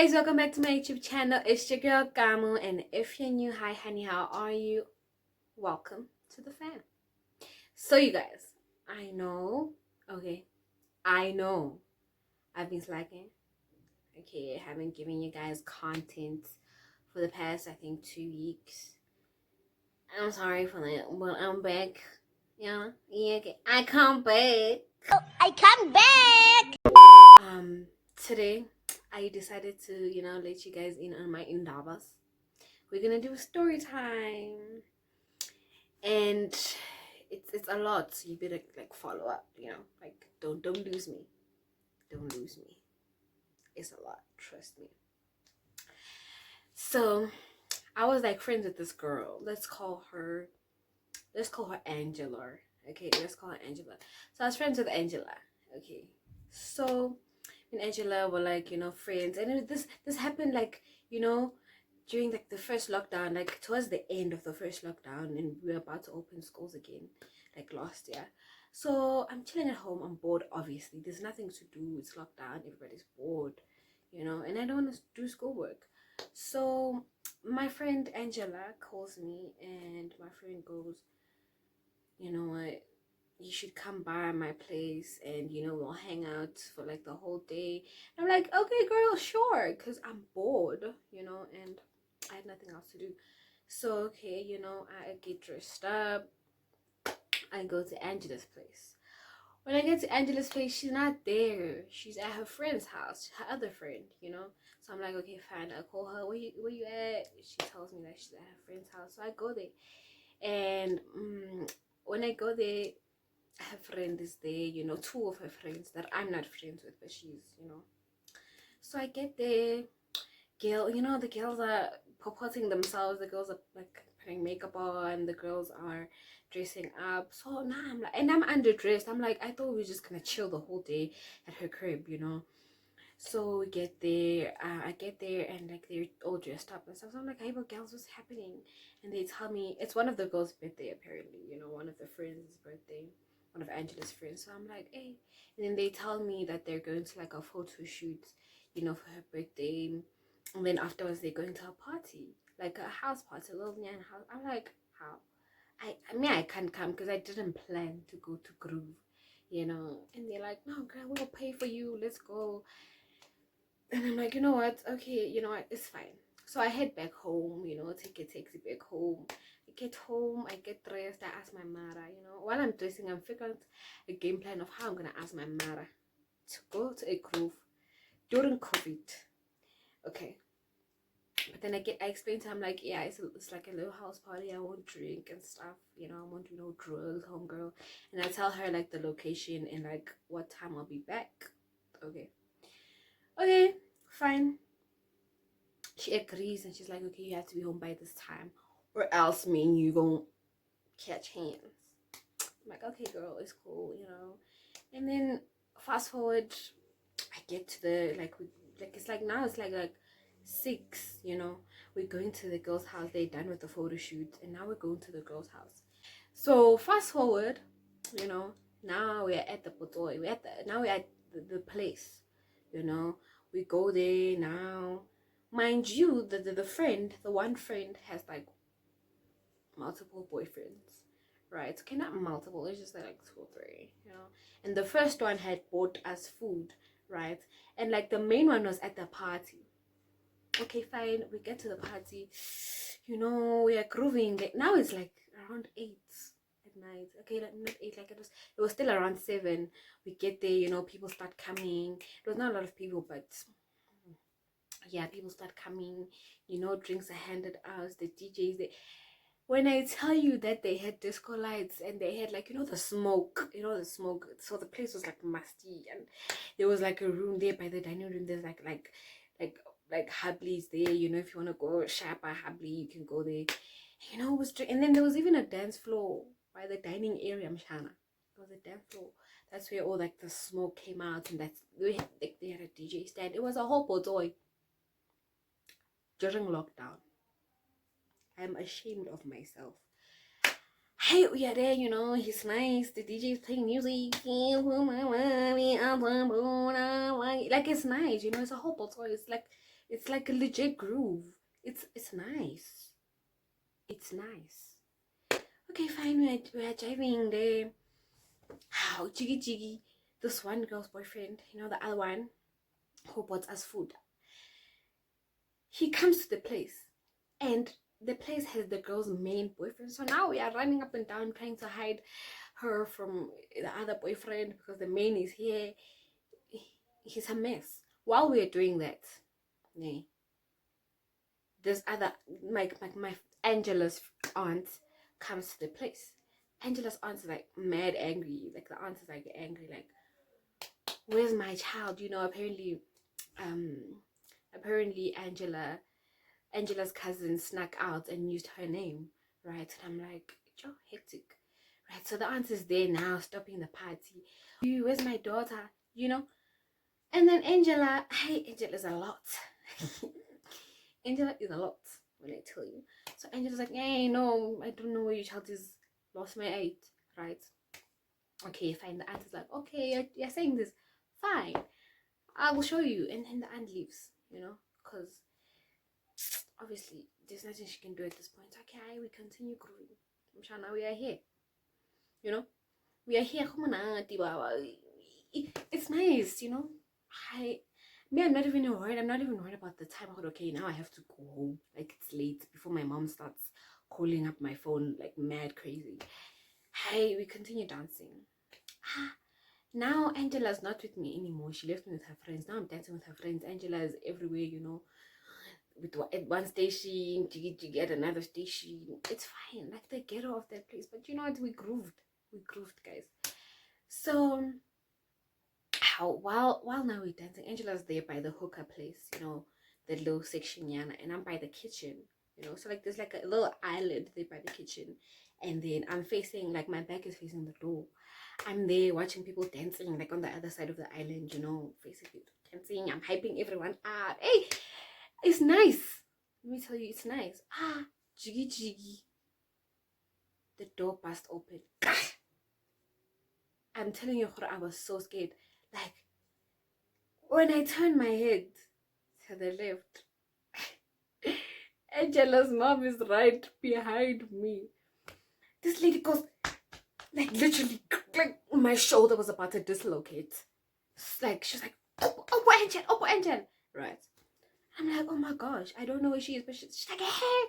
Guys, welcome back to my YouTube channel. It's your girl Gamu, and if you're new, hi honey, how are you? Welcome to the fam. So you guys, I know I've been slacking. I haven't given you guys content for the past, I think, 2 weeks. I'm sorry for that, but I'm back. Yeah, okay. I come back. Today I decided to, let you guys in on my indabas. We're gonna do a story time, and it's a lot, so you better like follow up. Like don't lose me. Don't lose me. It's a lot. Trust me. So I was like friends with this girl. Let's call her Angela. Okay, let's call her Angela. So I was friends with Angela. Okay, so me and Angela were like friends, and this happened like during like the first lockdown, like towards the end of the first lockdown, and we were about to open schools again, like last year. So I'm chilling at home. I'm bored. Obviously, there's nothing to do. It's lockdown. Everybody's bored, and I don't want to do schoolwork. So my friend Angela calls me, and my friend goes, "You know what? You should come by my place, and we'll hang out for like the whole day." I'm like, "Okay, girl, sure," because I'm bored, and I had nothing else to do. So okay, I get dressed up. I go to Angela's place. When I get to Angela's place, she's not there. She's at her friend's house, her other friend. So I'm like, okay, fine. I call her. Where you at? She tells me that she's at her friend's house. So I go there, and when I go there, her friend is there. Two of her friends that I'm not friends with, but she's. So I get there, the girls are purporting themselves. The girls are like putting makeup on. The girls are dressing up. So now I'm like, and I'm underdressed. I'm like, I thought we were just gonna chill the whole day at her crib. So we get there. I get there, and like they're all dressed up and stuff. So I'm like, hey, but girls, what's happening? And they tell me it's one of the girls' birthday apparently. One of the friends' birthday. One of Angela's friends. So I'm like, hey. And then they tell me that they're going to like a photo shoot, for her birthday. And then afterwards they're going to a party, like a house party, a little nyan house. I'm like, how? I mean, I can't come because I didn't plan to go to Groove, And they're like, no, girl, we'll pay for you. Let's go. And I'm like, you know what? Okay, it's fine. So I head back home, take a taxi back home. I get home, I get dressed, I ask my mother, while I'm dressing, I'm figuring out a game plan of how I'm gonna ask my mother to go to a Groove during COVID. Okay. But then I explained to him, like, yeah, it's like a little house party. I won't drink and stuff, I won't do no drugs, homegirl. And I tell her like the location and like what time I'll be back. Okay, fine. She agrees, and she's like, okay, you have to be home by this time, or else me and you gonna catch hands. I'm like, okay, girl, it's cool, And then fast forward, I get to the it's like now it's like 6, we're going to the girl's house. They're done with the photo shoot, and now we're going to the girl's house. So fast forward, now we're at the Potoi. We're at the place, we go there now. Mind you, the one friend has like multiple boyfriends, right? Okay, not multiple, it's just like 2 or 3, and the first one had bought us food, right? And like the main one was at the party. Okay, fine, we get to the party, we are grooving. Now it's like around 8 at night. Okay, like not 8, like it was still around 7. We get there, people start coming. There was not a lot of people, but yeah, people start coming, drinks are handed out. The DJs, when I tell you that they had disco lights, and they had like the smoke, so the place was like musty, and there was like a room there by the dining room. There's like Hubley's there, if you want to go shop at Hubley, you can go there. It was and then there was even a dance floor by the dining area, Mshana. There was a dance floor. That's where all like the smoke came out, and they had a DJ stand. It was a whole boy during lockdown. I'm ashamed of myself. Hey, we are there, he's nice. The DJ is playing music. Like, it's nice, it's a whole toy. It's like, It's like a legit groove. It's nice. It's nice. Okay, fine. We're driving there. How jiggy jiggy. This one girl's boyfriend, you know, the other one who bought us food. He comes to the place, and the place has the girl's main boyfriend. So now we are running up and down trying to hide her from the other boyfriend because the main is here. He's a mess. While we are doing that, yeah, this other my Angela's aunt comes to the place. Angela's aunt is like mad angry. Like the aunt is like angry, like, where's my child? You know, apparently Angela's cousin snuck out and used her name, right? And I'm like, Joe, hectic. Right. So the aunt is there now, stopping the party. Where's my daughter? You know? And then Angela is a lot. Angela is a lot when I tell you. So Angela's like, hey, no, I don't know where your child is. Lost my 8, right? Okay, fine. The aunt is like, okay, you're saying this. Fine. I will show you. And then the aunt leaves, you know, because obviously there's nothing she can do at this point. Okay, we continue growing. I'm sure now we are here. You know? We are here. It's nice, you know? I'm not even worried. I'm not even worried about the time. Okay, now I have to go home. Like, it's late before my mom starts calling up my phone like mad crazy. Hey, we continue dancing. Now Angela's not with me anymore. She left me with her friends. Now I'm dancing with her friends. Angela is everywhere, you know. At one station, jiggy at another station. It's fine. Like the ghetto of that place. But you know what? We grooved, guys. So while now we're dancing, Angela's there by the hookah place, you know, the little section, Yana, and I'm by the kitchen, you know. So like there's like a little island there by the kitchen, and then I'm facing, like, my back is facing the door. I'm there watching people dancing, like on the other side of the island, you know, facing people dancing. I'm hyping everyone up. Hey, it's nice. Let me tell you, it's nice. Jiggy jiggy. The door burst open. I'm telling you, I was so scared. Like, when I turned my head to the left, Angela's mom is right behind me. This lady goes, like, literally, like, my shoulder was about to dislocate. Like, she's like, oh, Angel. Right. I'm like, oh my gosh, I don't know where she is, but she's like, hey,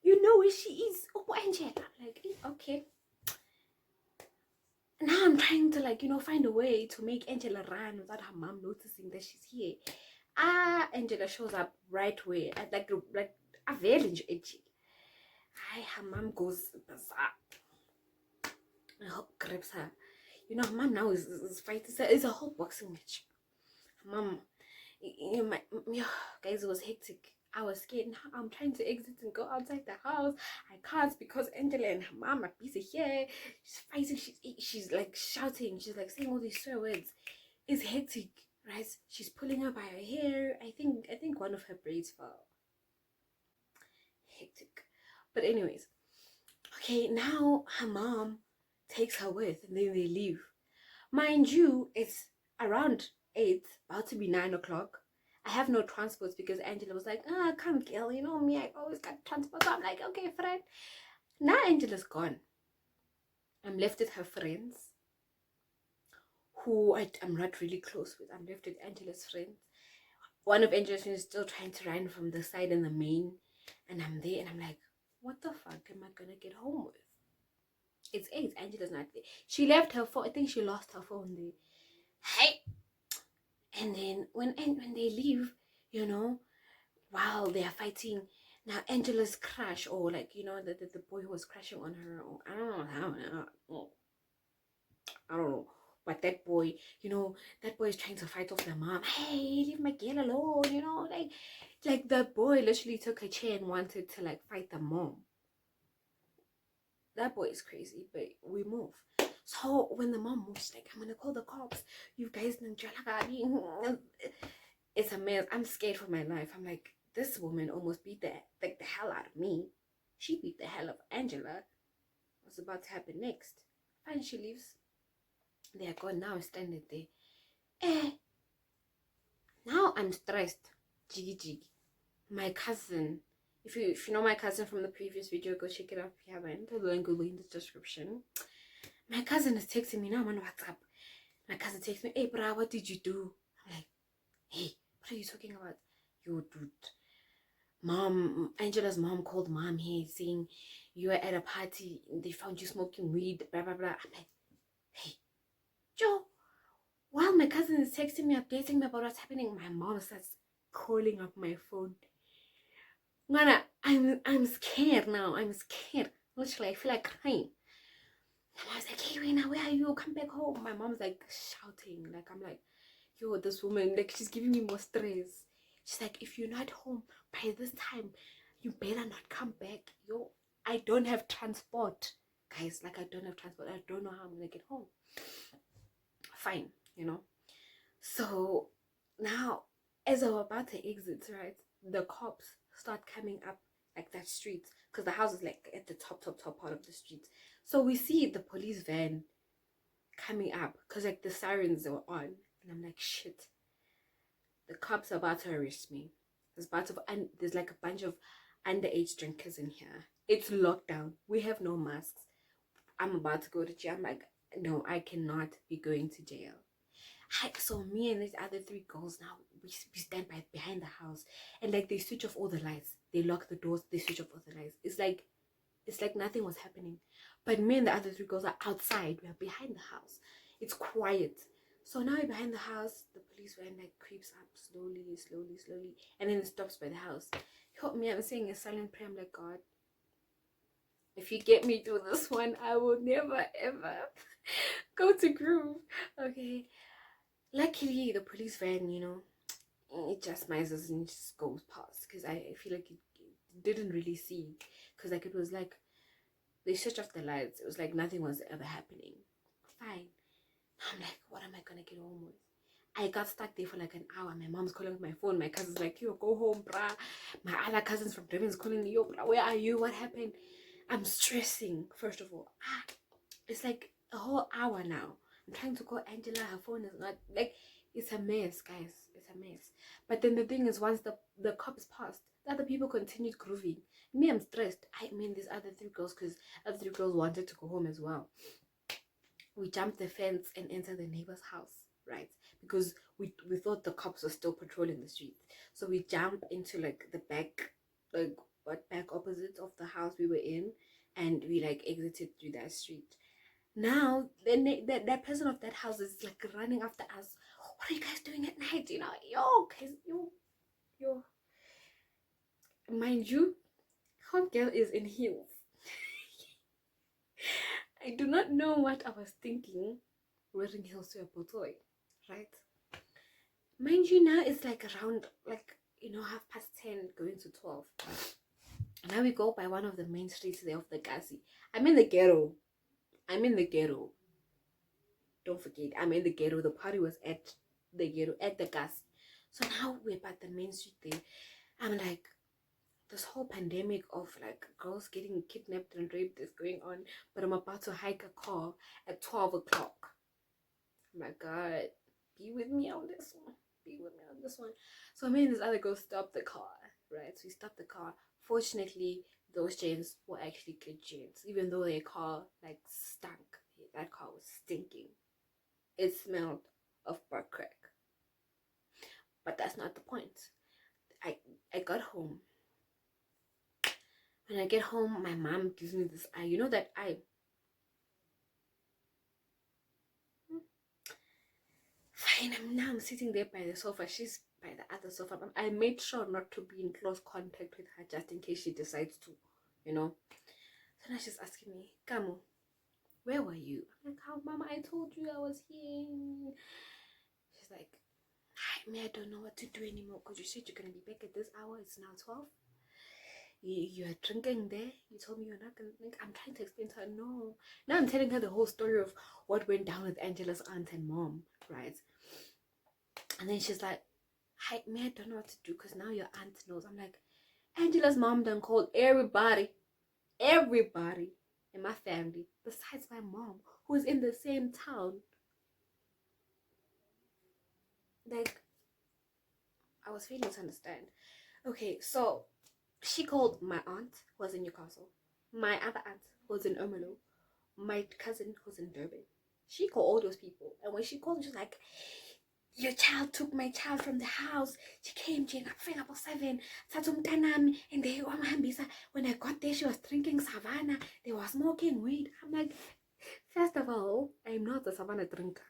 you know where she is. Oh, Angel. I'm like, okay. Now I'm trying to, like, you know, find a way to make Angela run without her mom noticing that she's here. Angela shows up right where, like a village edgy. Her mom goes bizarre. Grabs her. You know, her mom now is fighting. It's a whole boxing match. Her mom, guys, it was hectic. I was scared. Now I'm trying to exit and go outside the house. I can't because Angela and her mom are busy here. She's fighting. She's like shouting. She's like saying all these swear words. It's hectic, right? She's pulling her by her hair. I think one of her braids fell. Hectic. But anyways, okay, now her mom takes her with, and then they leave. Mind you, it's around 8, about to be 9 o'clock. I have no transports because Angela was like, come girl, you know me, I always got transport. So I'm like, okay, friend. Now Angela's gone. I'm left with her friends, who I'm not really close with. I'm left with Angela's friends. One of Angela's friends is still trying to run from the side in the main, and I'm there, and I'm like, what the fuck am I gonna get home with? It's 8. Angela's not there. She left her phone. I think she lost her phone there. Hey. And then when they leave, you know, while they are fighting, now Angela's crush, or like, you know, the boy who was crashing on her, or I don't know. But that boy, you know, that boy is trying to fight off the mom. Hey, leave my girl alone, you know, like that boy literally took a chair and wanted to like fight the mom. That boy is crazy, but we move. So when the mom moves, like, I'm gonna call the cops. You guys, it's a mess. I'm scared for my life. I'm like, this woman almost beat the hell out of me. She beat the hell out of Angela. What's about to happen next? Fine, she leaves. They are gone now. I'm standing there. Now I'm stressed. Jiggy jiggy. my cousin, if you know my cousin from the previous video, go check it out if you haven't. The link will be in the description. My cousin is texting me now. I'm on WhatsApp. My cousin texts me, "Hey, bro, what did you do?" I'm like, "Hey, what are you talking about?" "Yo, dude, Angela's mom called mom here saying you were at a party. They found you smoking weed, blah, blah, blah." I'm like, "Hey, Joe." While my cousin is texting me, updating me about what's happening, my mom starts calling up my phone. Nana, I'm scared now. I'm scared. Literally, I feel like crying. And I was like, "Hey, Reina, where are you? Come back home." My mom's like shouting. Like, I'm like, "Yo, this woman, like, she's giving me more stress." She's like, "If you're not home by this time, you better not come back." Yo, I don't have transport. Guys, like, I don't have transport. I don't know how I'm gonna get home. Fine, you know. So now, as I'm about to exit, right, the cops start coming up like that street, because the house is like at the top part of the street. So we see the police van coming up, because like the sirens were on, and I'm like, shit, the cops are about to arrest me. There's like a bunch of underage drinkers in here. It's lockdown. We have no masks. I'm about to go to jail. I'm like, no, I cannot be going to jail. So me and these other three girls now, we stand behind the house, and like they switch off all the lights. They lock the doors. They switch off all the lights. It's like nothing was happening. But me and the other three girls are outside. We are behind the house. It's quiet. So now we're behind the house. The police van like creeps up slowly, and then it stops by the house. Help me! I'm saying a silent prayer. I'm like, "God, if you get me through this one, I will never ever go to Groove." Okay. Luckily, the police van, it just misses and just goes past, because I feel like it didn't really see, because like it was like they switched off the lights. It was like nothing was ever happening. Fine. I'm like, what am I gonna get home with? I got stuck there for like an hour. My mom's calling my phone. My cousin's like, "Yo, go home, bruh." My other cousins from Durban's calling me, "Yo, bruh, where are you? What happened?" I'm stressing, first of all. It's like a whole hour now. I'm trying to call Angela. Her phone is not, like, it's a mess, guys. It's a mess. But then the thing is, once the cops passed, the other people continued grooving. Me, I'm stressed. I mean, these other three girls, because other three girls wanted to go home as well. We jumped the fence and entered the neighbor's house, right? Because we thought the cops were still patrolling the street. So we jumped into like the back, like what back opposite of the house we were in, and we like exited through that street. Now that person of that house is like running after us. "What are you guys doing at night?" Yo, guys, yo. Mind you, hot girl is in heels. I do not know what I was thinking wearing heels to a botoy, right? Mind you, now it's like around like 10:30 going to 12. Now we go by one of the main streets there of the Kasi. I'm in the ghetto. Don't forget, I'm in the ghetto. The party was at the ghetto, at the gas. So now we're at the main street there. I'm like, this whole pandemic of like girls getting kidnapped and raped is going on, but I'm about to hike a car at 12 o'clock. Oh my God, be with me on this one. Be with me on this one. So me and this other girl stopped the car, right? So we stopped the car. Fortunately, those jeans were actually good jeans, even though their car like stunk. That car was stinking. It smelled of butt crack. But that's not the point. I got home. When I get home, my mom gives me this eye. You know that eye? Fine, I'm sitting there by the sofa. She's by the other sofa. I made sure not to be in close contact with her just in case she decides to, So now she's asking me, "Kamu, where were you?" I'm like, "How, Mama, I told you I was here." She's like, I don't know what to do anymore, because you said you're going to be back at this hour. It's now 12. You are drinking there. You told me you're not going to drink. I'm trying to explain to her, no. Now I'm telling her the whole story of what went down with Angela's aunt and mom, right? And then she's like, I don't know what to do, because now your aunt knows. I'm like, Angela's mom done called everybody in my family besides my mom, who's in the same town. Like, I was failing to understand. Okay, so she called my aunt who was in Newcastle, my other aunt who was in Ermelo, my cousin who's in Durban. She called all those people, and when she called me, she was like, "Your child took my child from the house. She came, she got about 7, Tatumtanami, and they when I got there, she was drinking savannah. They were smoking weed." I'm like, first of all, I'm not a savannah drinker,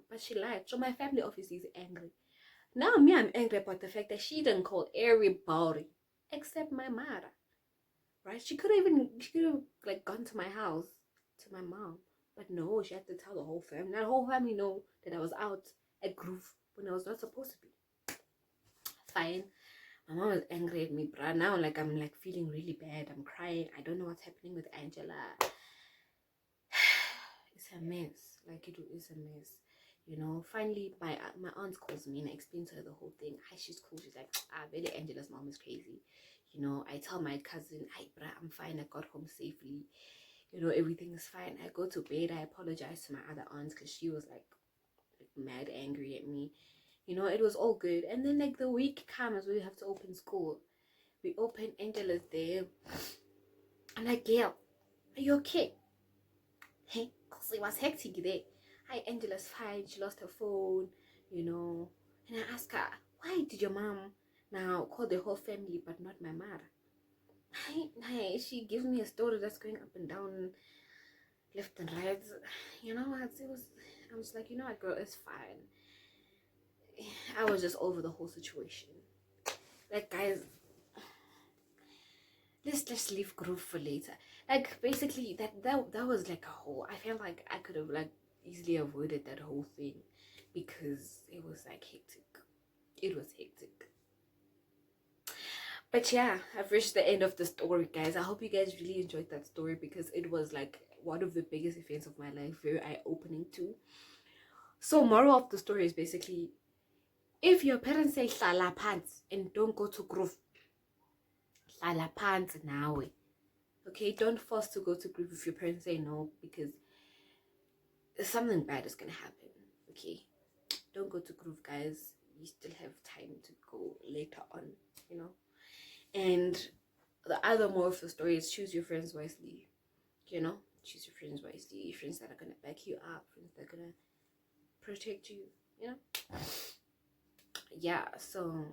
but she lied. So my family obviously is angry. Now me, I'm angry about the fact that she didn't call everybody except my mother. Right? She could have like gone to my house, to my mom. But no, she had to tell the whole family. That whole family know that I was out at Groove when I was not supposed to be. Fine. My mom was angry at me, but now like I'm like feeling really bad. I'm crying. I don't know what's happening with Angela. It's a mess. Like it is a mess. Finally my aunt calls me and I explain to her the whole thing. Hi, she's cool. She's like, really, Angela's mom is crazy. I tell my cousin, hi, bruh, I'm fine. I got home safely. Everything is fine. I go to bed. I apologize to my other aunts because she was like mad angry at me. It was all good. And then like the week comes, we have to open school. We open, Angela's there. I'm like, Gail, are you okay? Hey, because it was hectic there. Hi, Angela's fine. She lost her phone. And I ask her, why did your mom now call the whole family but not my mother? Hi, she gives me a story that's going up and down, left and right. I was like, what, girl, it's fine. I was just over the whole situation. Like, guys, let's just leave group for later. Like, basically, that was like a whole. I felt like I could have like easily avoided that whole thing because it was like hectic. It was hectic. But yeah, I've reached the end of the story, guys. I hope you guys really enjoyed that story because it was like one of the biggest events of my life, very eye-opening too. So moral of the story is basically, if your parents say hlala phansi and don't go to groove, hlala phansi nawe. Okay, don't force to go to groove if your parents say no, because something bad is gonna happen. Okay, don't go to groove, guys. You still have time to go later on, And the other moral of the story is choose your friends wisely. Choose your friends wisely. Friends that are gonna back you up. Friends that are gonna protect you. Yeah. So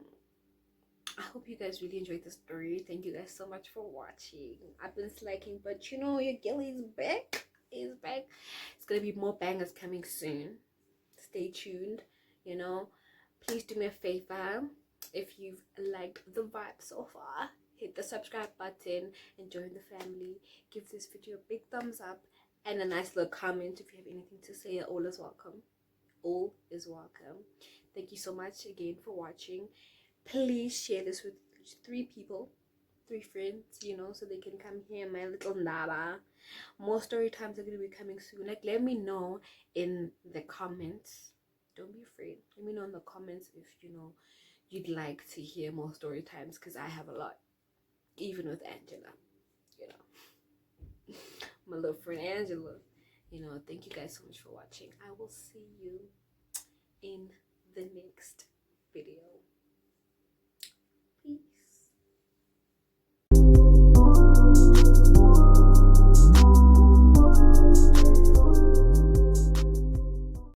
I hope you guys really enjoyed the story. Thank you guys so much for watching. I've been slacking, but your girl is back. It's gonna be more bangers coming soon. Stay tuned. Please do me a favor. If you've liked the vibe so far, hit the subscribe button and join the family. Give this video a big thumbs up and a nice little comment if you have anything to say. All is welcome. All is welcome. Thank you so much again for watching. Please share this with 3 people, 3 friends, so they can come here, my little Naba. More story times are going to be coming soon. Like, let me know in the comments. Don't be afraid. Let me know in the comments if you'd like to hear more story times, because I have a lot, even with Angela. My little friend Angela. Thank you guys so much for watching. I will see you in the next